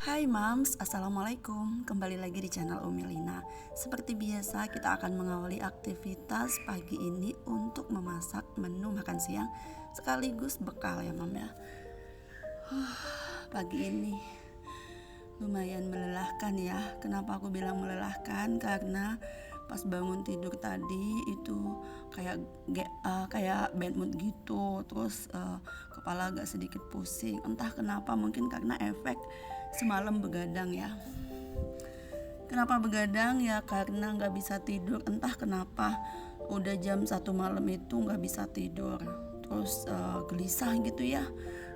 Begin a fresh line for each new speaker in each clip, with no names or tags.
Hai Mams, Assalamualaikum. Kembali lagi di channel Umi Lina. Seperti biasa kita akan mengawali aktivitas pagi ini untuk memasak menu makan siang sekaligus bekal ya Mam ya. Pagi ini lumayan melelahkan ya. Kenapa aku bilang melelahkan? Karena pas bangun tidur tadi itu kayak bad mood gitu. Terus kepala agak sedikit pusing. Entah kenapa, mungkin karena efek semalam begadang ya. Kenapa begadang ya? Karena nggak bisa tidur. Entah kenapa udah jam 1 malam itu nggak bisa tidur. Terus gelisah gitu ya.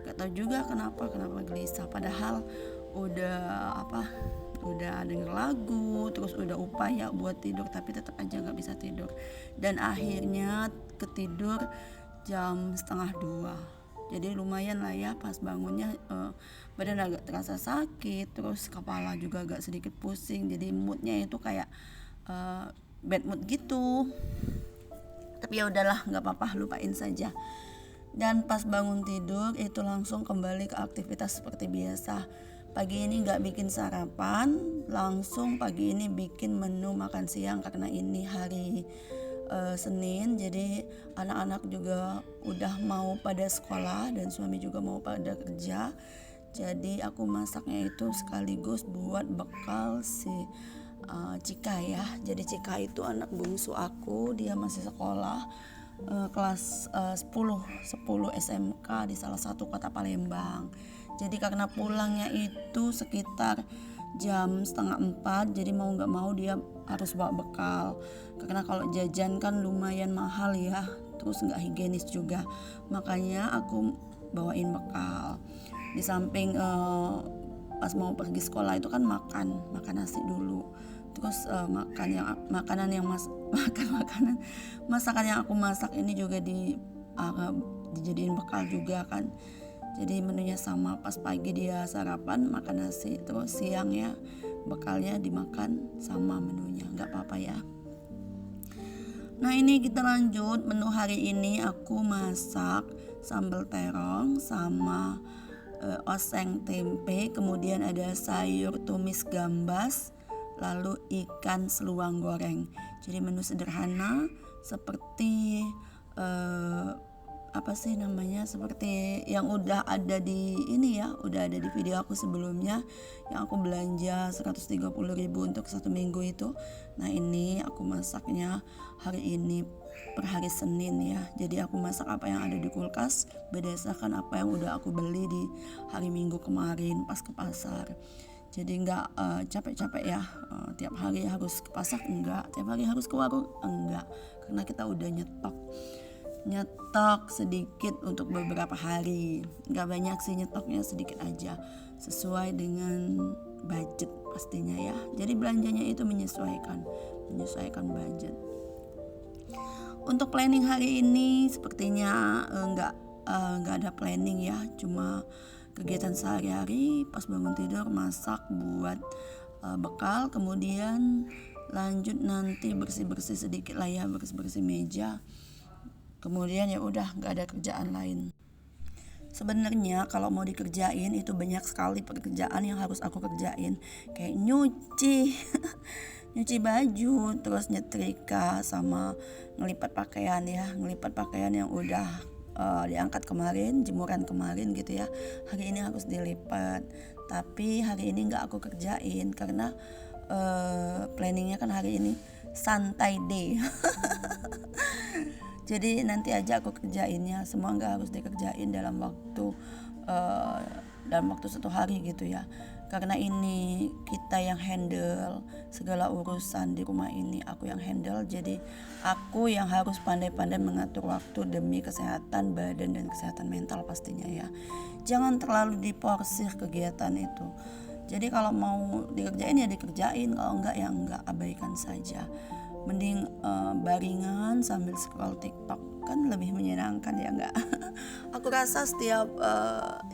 Gak tahu juga kenapa gelisah. Padahal udah denger lagu, terus udah upaya buat tidur, tapi tetap aja nggak bisa tidur. Dan akhirnya ketidur jam 1:30. Jadi lumayan lah ya, pas bangunnya badan agak terasa sakit, terus kepala juga agak sedikit pusing. Jadi moodnya itu kayak bad mood gitu. Tapi ya udahlah, nggak apa-apa, lupain saja. Dan pas bangun tidur itu langsung kembali ke aktivitas seperti biasa. Pagi ini nggak bikin sarapan, langsung pagi ini bikin menu makan siang karena ini hari Senin. Jadi anak-anak juga udah mau pada sekolah dan suami juga mau pada kerja. Jadi aku masaknya itu sekaligus buat bekal si Cika ya. Jadi Cika itu anak bungsu aku, dia masih sekolah kelas 10 SMK di salah satu kota Palembang. Jadi karena pulangnya itu sekitar jam 3:30, jadi mau nggak mau dia harus bawa bekal. Karena kalau jajan kan lumayan mahal ya, terus nggak higienis juga. Makanya aku bawain bekal. Di samping pas mau pergi sekolah itu kan makan nasi dulu. Terus masakan yang aku masak ini juga dijadiin bekal juga kan. Jadi menunya sama, pas pagi dia sarapan makan nasi, terus siang ya bekalnya dimakan sama menunya, nggak apa-apa ya. Nah ini kita lanjut menu hari ini. Aku masak sambal terong sama oseng tempe, kemudian ada sayur tumis gambas, lalu ikan seluang goreng. Jadi menu sederhana seperti seperti yang udah ada di video aku sebelumnya yang aku belanja 130.000 untuk 1 minggu itu. Nah ini aku masaknya hari ini per hari Senin ya. Jadi aku masak apa yang ada di kulkas berdasarkan apa yang udah aku beli di hari Minggu kemarin pas ke pasar. Jadi nggak capek-capek ya, tiap hari harus ke pasar enggak, tiap hari harus ke warung enggak, karena kita udah nyetok sedikit untuk beberapa hari. Nggak banyak sih nyetoknya, sedikit aja, sesuai dengan budget pastinya ya. Jadi belanjanya itu menyesuaikan budget. Untuk planning hari ini sepertinya nggak ada planning ya, cuma kegiatan sehari-hari. Pas bangun tidur masak buat bekal, kemudian lanjut nanti bersih-bersih sedikit lah ya, bersih-bersih meja. Kemudian ya udah, nggak ada kerjaan lain. Sebenarnya kalau mau dikerjain itu banyak sekali pekerjaan yang harus aku kerjain, kayak nyuci nyuci baju, terus nyetrika, sama ngelipat pakaian yang udah diangkat kemarin, jemuran kemarin gitu ya. Hari ini harus dilipat, tapi hari ini nggak aku kerjain karena planningnya kan hari ini santai day. Jadi nanti aja aku kerjainnya, semua nggak harus dikerjain dalam waktu 1 hari gitu ya. Karena ini kita yang handle segala urusan di rumah ini, aku yang handle. Jadi aku yang harus pandai-pandai mengatur waktu demi kesehatan badan dan kesehatan mental pastinya ya. Jangan terlalu diporsir kegiatan itu. Jadi kalau mau dikerjain ya dikerjain, kalau enggak ya enggak, abaikan saja. Mending baringan sambil scroll TikTok, kan lebih menyenangkan ya enggak? Aku rasa setiap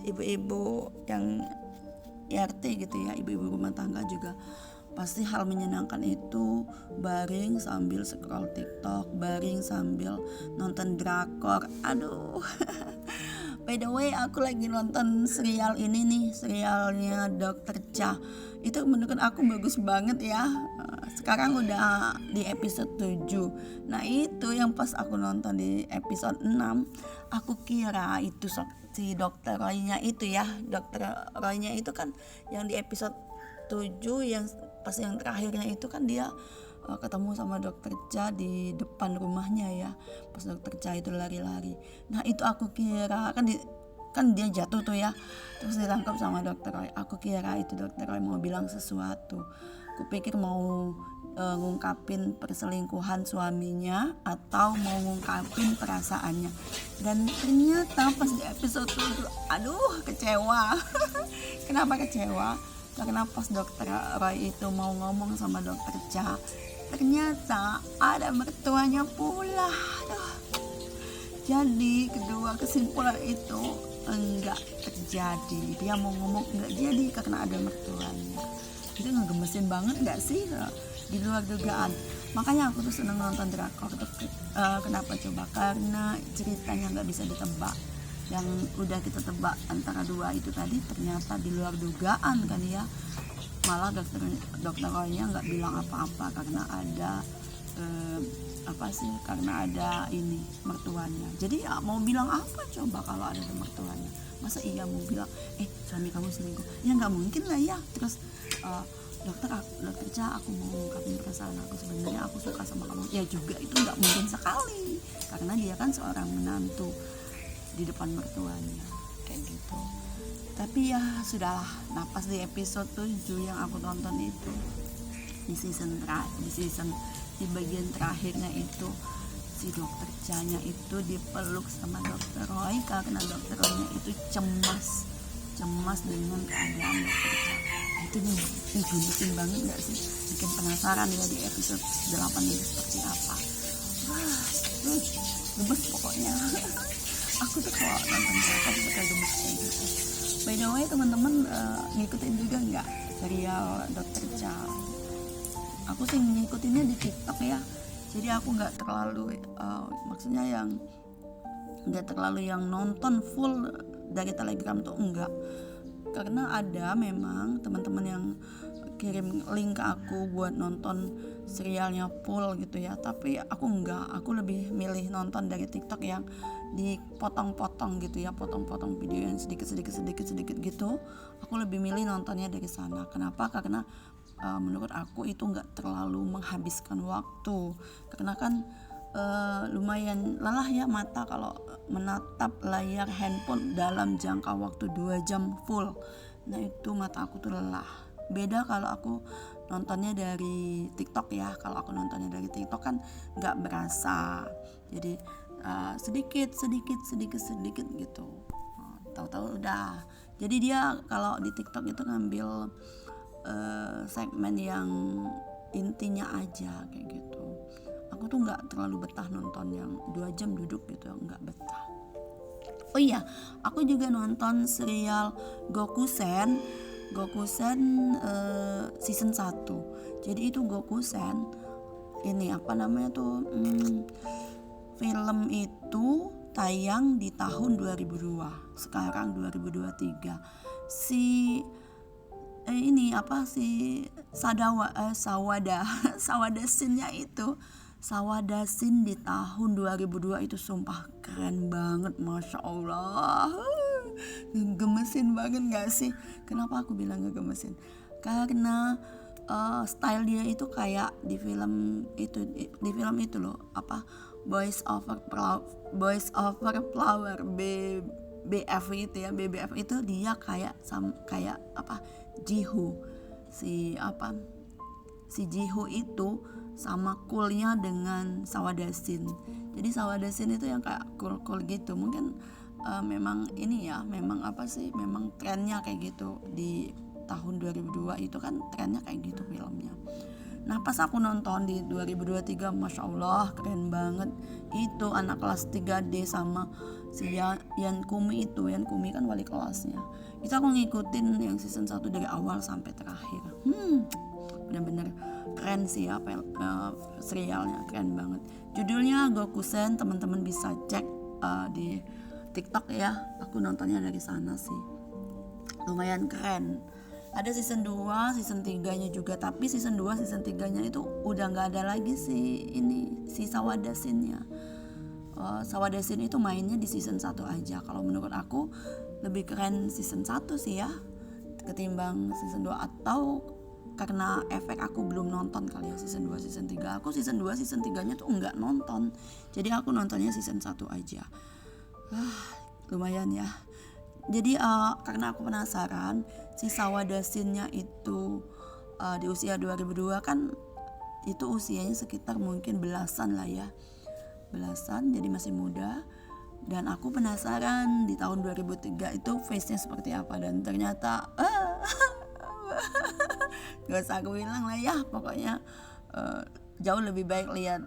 ibu-ibu yang RT gitu ya, ibu-ibu rumah tangga juga pasti hal menyenangkan itu baring sambil scroll TikTok, baring sambil nonton drakor. Aduh. By the way, aku lagi nonton serial ini nih, serialnya Dokter Cha. Itu menurut aku bagus banget ya. Sekarang udah di episode 7. Nah, itu yang pas aku nonton di episode 6, aku kira itu si Dokter Roy-nya itu ya. Dokter Roy-nya itu kan yang di episode 7, yang pas yang terakhirnya itu kan dia ketemu sama Dokter Cha di depan rumahnya ya, pas Dokter Cha itu lari-lari. Nah itu aku kira kan dia jatuh tuh ya, terus ditangkap sama Dokter Roy. Aku kira itu Dokter Roy mau bilang sesuatu. Aku pikir mau ngungkapin perselingkuhan suaminya atau mau ngungkapin perasaannya. Dan ternyata pas di episode 7, aduh kecewa. Kenapa kecewa? Karena pas Dokter Roy itu mau ngomong sama Dokter Cha, ternyata ada mertuanya pula. Aduh. Jadi kedua kesimpulan itu enggak terjadi. Dia mau ngomong enggak jadi karena ada mertuanya. Itu ngegemesin banget enggak sih? Di luar dugaan. Makanya aku tuh seneng nonton drakor. Kenapa coba? Karena ceritanya enggak bisa ditebak. Yang udah kita tebak antara dua itu tadi ternyata di luar dugaan kan ya. Malah dokter Roy-nya nggak bilang apa-apa karena ada karena ada ini mertuanya. Jadi ya mau bilang apa coba kalau ada mertuanya? Masa iya mau bilang suami kamu selingkuh? Ya nggak mungkin lah ya. Terus dokter Cha, aku mau ngungkapin perasaan aku, sebenarnya aku suka sama kamu. Ya juga itu nggak mungkin sekali karena dia kan seorang menantu di depan mertuanya kayak gitu. Tapi ya sudahlah. Nah pas di episode 7 yang aku tonton itu di bagian terakhirnya itu si Dokter Cha-nya itu dipeluk sama Dokter Roy karena Dokter Roy-nya itu cemas dengan keadaan Dokter Cha. Itu nih gemesin banget gak sih? Bikin penasaran ya di episode 8 ini seperti apa. Gemes pokoknya. Aku tuh kalau nonton drakor suka gemes kayak gitu. By the way teman-teman ngikutin juga nggak serial Dokter Cha? Aku sih ngikutinnya di TikTok ya. Jadi aku nggak terlalu maksudnya yang nggak terlalu yang nonton full dari Telegram tuh enggak. Karena ada memang teman-teman yang kirim link ke aku buat nonton serialnya full gitu ya, tapi aku enggak. Aku lebih milih nonton dari TikTok yang dipotong-potong gitu ya, potong-potong video yang sedikit gitu. Aku lebih milih nontonnya dari sana. Kenapa? Karena menurut aku itu enggak terlalu menghabiskan waktu. Karena kan lumayan lelah ya mata kalau menatap layar handphone dalam jangka waktu 2 jam full. Nah itu mata aku tuh lelah. Beda kalau aku nontonnya dari TikTok ya. Kalau aku nontonnya dari TikTok kan nggak berasa. Jadi sedikit gitu. Tahu-tahu udah. Jadi dia kalau di TikTok itu ngambil segmen yang intinya aja kayak gitu. Aku tuh nggak terlalu betah nonton yang 2 jam duduk gitu, nggak betah. Oh iya, aku juga nonton serial Gokusen season 1. Jadi itu Gokusen ini apa namanya tuh film itu tayang di tahun 2002. Sekarang 2023. Si Sawada Scene-nya itu Sawada Scene di tahun 2002 itu sumpah keren banget, Masya Allah. Ngegemesin banget gak sih? Kenapa aku bilang ngegemesin? Karena style dia itu kayak di film itu loh, Boys Over Flower, BBF itu ya. BBF itu dia kayak Jihu. Si Jihu itu sama coolnya dengan Sawada Scene. Jadi Sawada Scene itu yang kayak cool gitu. Mungkin memang ini ya, memang trennya kayak gitu di tahun 2002 itu kan trennya kayak gitu filmnya. Nah pas aku nonton di 2023, Masya Allah keren banget. Itu anak kelas 3D sama si Yan Kumi kan wali kelasnya. Itu aku ngikutin yang season 1 dari awal sampai terakhir. Bener-bener keren sih ya, serialnya keren banget. Judulnya Gokusen, teman-teman bisa cek di TikTok ya, aku nontonnya dari sana sih. Lumayan keren. Ada season 2, season 3-nya juga, tapi season 2, season 3-nya itu udah nggak ada lagi si Sawadasinnya. Sawadasin itu mainnya di season 1 aja. Kalau menurut aku lebih keren season 1 sih ya ketimbang season 2, atau karena efek aku belum nonton kali ya season 2, season 3. Aku season 2, season 3-nya tuh nggak nonton. Jadi aku nontonnya season 1 aja. Lumayan ya. Jadi karena aku penasaran si Sawadasinnya itu di usia 2002 kan, itu usianya sekitar mungkin belasan lah ya. Belasan, jadi masih muda. Dan aku penasaran di tahun 2003 itu face-nya seperti apa, dan ternyata gak usah aku bilang lah ya, pokoknya jauh lebih baik lihat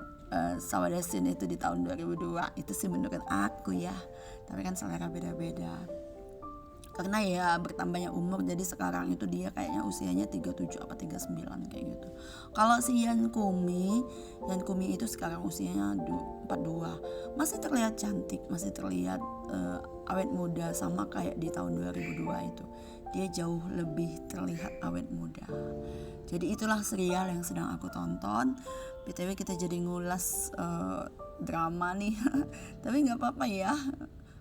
Sawadasin itu di tahun 2002. Itu sih menurut aku ya, tapi kan selera beda-beda. Karena ya bertambahnya umur, jadi sekarang itu dia kayaknya usianya 37 apa 39 kayak gitu. Kalau si Yan Kumi itu sekarang usianya 42. Masih terlihat cantik, masih terlihat awet muda, sama kayak di tahun 2002 itu. Dia jauh lebih terlihat awet muda. Jadi itulah serial yang sedang aku tonton. BTW kita jadi ngulas drama nih. Tapi gak apa-apa ya,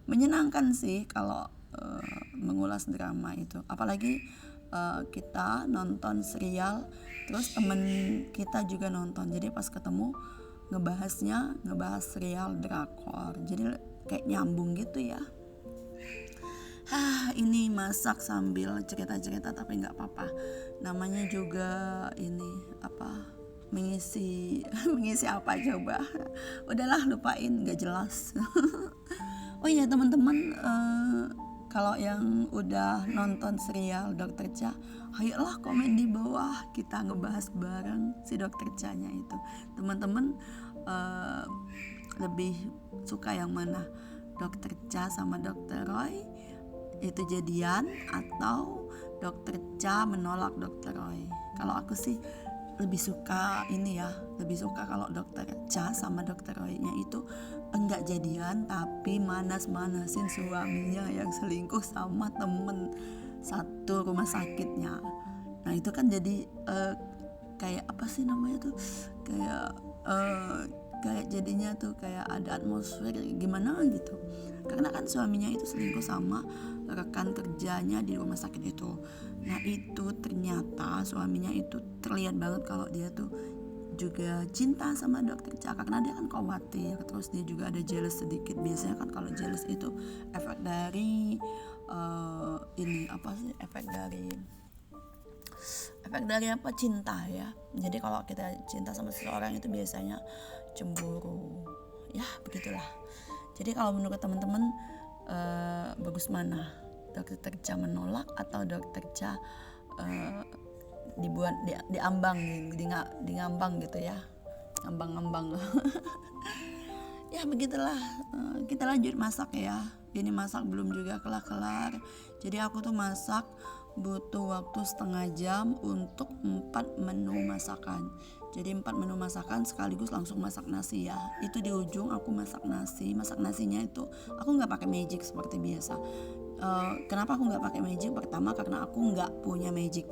menyenangkan sih kalau mengulas drama itu, apalagi kita nonton serial terus temen kita juga nonton, jadi pas ketemu ngebahas serial drakor, jadi kayak nyambung gitu ya. Ini masak sambil cerita-cerita tapi nggak apa-apa, namanya juga ini apa, mengisi apa coba, udahlah lupain, nggak jelas. Oh iya teman-teman, kalau yang udah nonton serial Dr. Cha, ayolah komen di bawah, kita ngebahas bareng si Dr. Cha-nya itu. Teman-teman lebih suka yang mana, Dr. Cha sama Dr. Roy itu jadian, atau Dr. Cha menolak Dr. Roy? Kalau aku sih lebih suka ini ya, lebih suka kalau Dr. Cha sama Dr. Roy-nya itu enggak jadian, tapi manas-manasin suaminya yang selingkuh sama temen satu rumah sakitnya. Nah itu kan jadi kayak apa sih namanya tuh, kayak jadinya tuh kayak ada atmosfer gimana gitu, karena kan suaminya itu selingkuh sama rekan kerjanya di rumah sakit itu. Nah itu ternyata suaminya itu terlihat banget kalau dia tuh juga cinta sama Dr. Cha, karena dia kan khawatir, terus dia juga ada jealous sedikit. Biasanya kan kalau jealous itu efek dari efek dari apa, cinta ya. Jadi kalau kita cinta sama seseorang itu biasanya cemburu ya, begitulah. Jadi kalau menurut teman-teman bagus mana, Dr. Cha menolak atau Dr. Cha dibuat diambang, ngambang gitu ya, ngambang ya begitulah. Kita lanjut masak ya. Ini masak belum juga kelar. Jadi aku tuh masak butuh waktu setengah jam untuk 4 menu masakan. Jadi 4 menu masakan sekaligus langsung masak nasi ya. Itu di ujung aku masak nasi. Masak nasinya itu aku nggak pakai magic seperti biasa. Kenapa aku nggak pakai magic? Pertama karena aku nggak punya magic.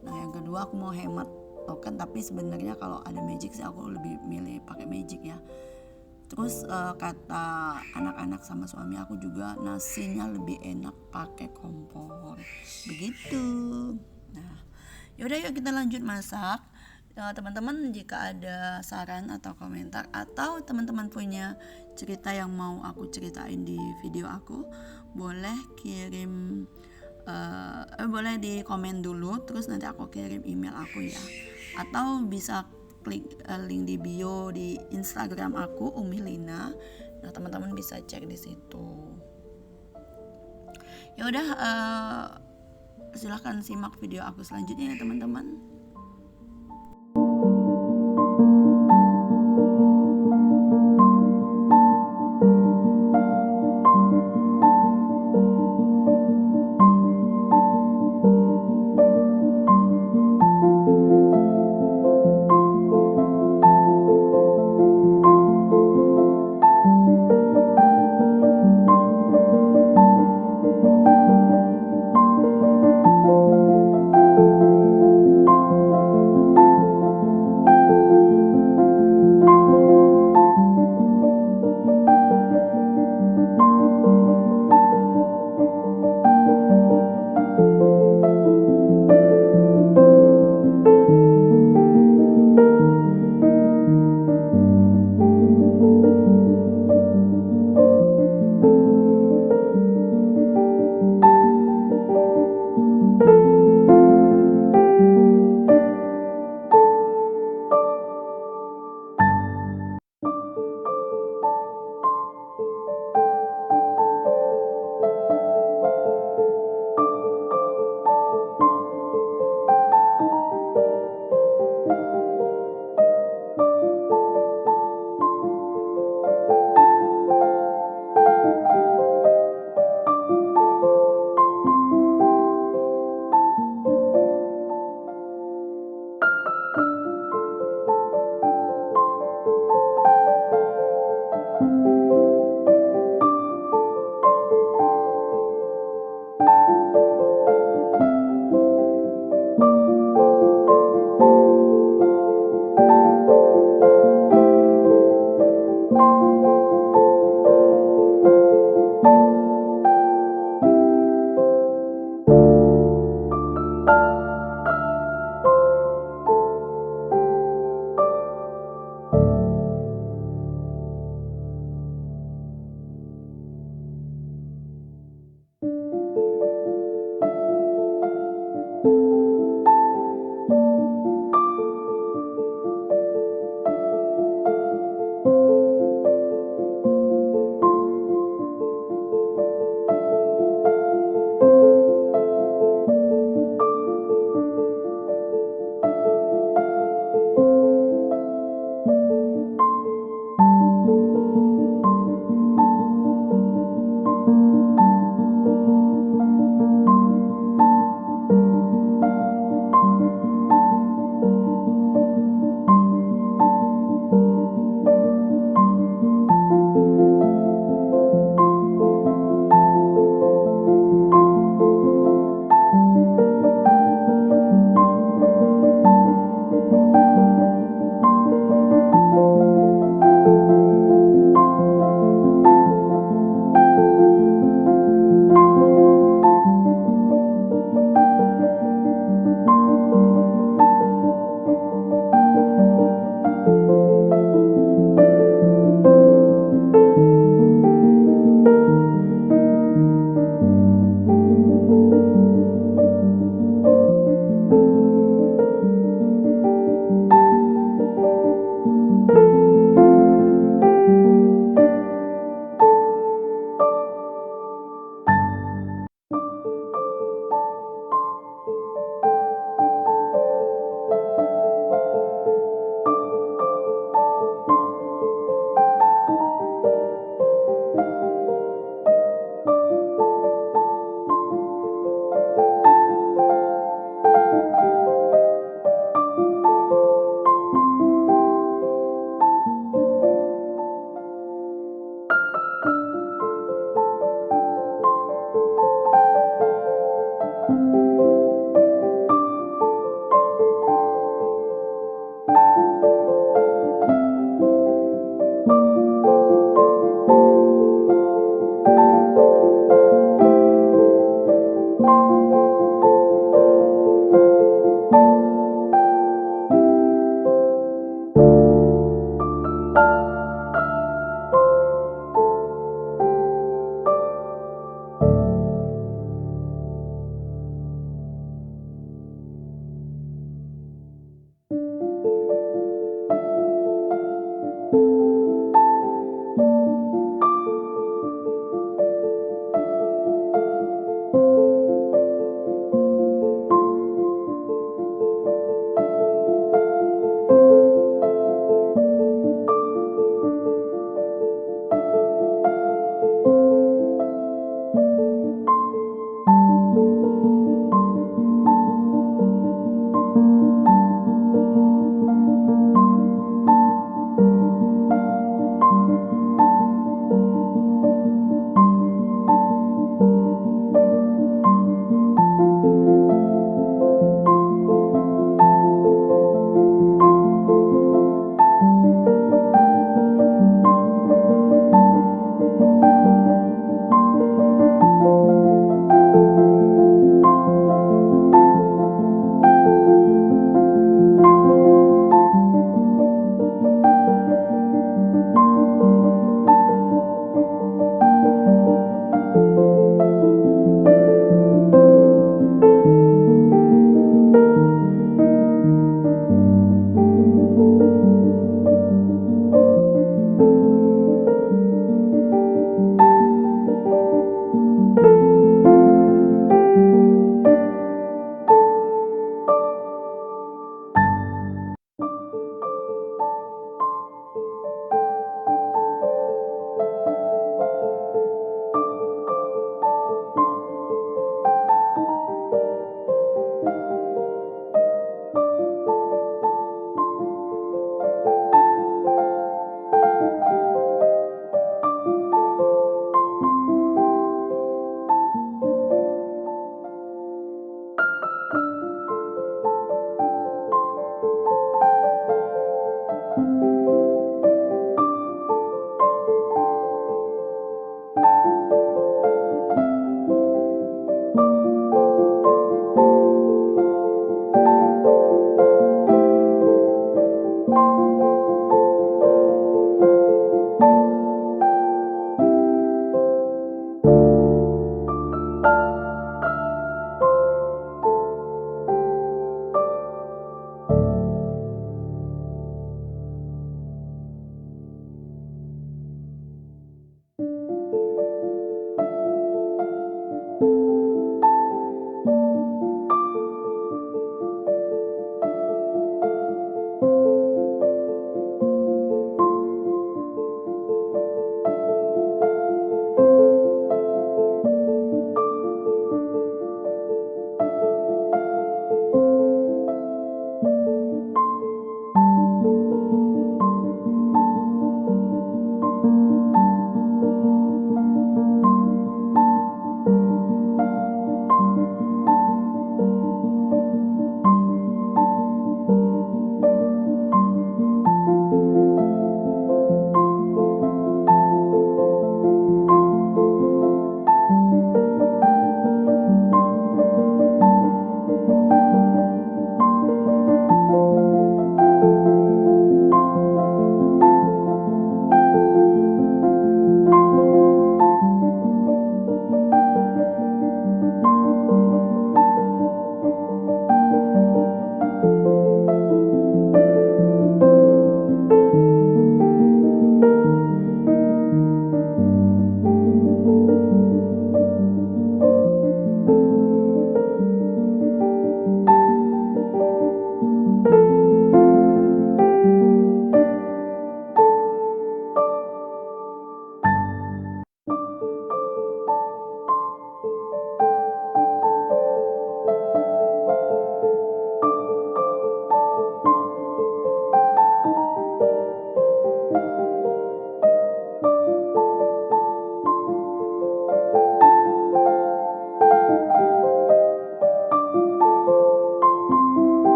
Nah yang kedua aku mau hemat token, tapi sebenarnya kalau ada magic sih aku lebih milih pakai magic ya. Terus kata anak-anak sama suami aku juga, nasinya lebih enak pakai kompor begitu. Nah yaudah yuk kita lanjut masak. Teman-teman jika ada saran atau komentar, atau teman-teman punya cerita yang mau aku ceritain di video aku, boleh kirim boleh di komen dulu, terus nanti aku kirim email aku ya, atau bisa klik link di bio di Instagram aku Umilina. Nah teman-teman bisa cek di situ. Ya udah, silahkan simak video aku selanjutnya ya teman-teman.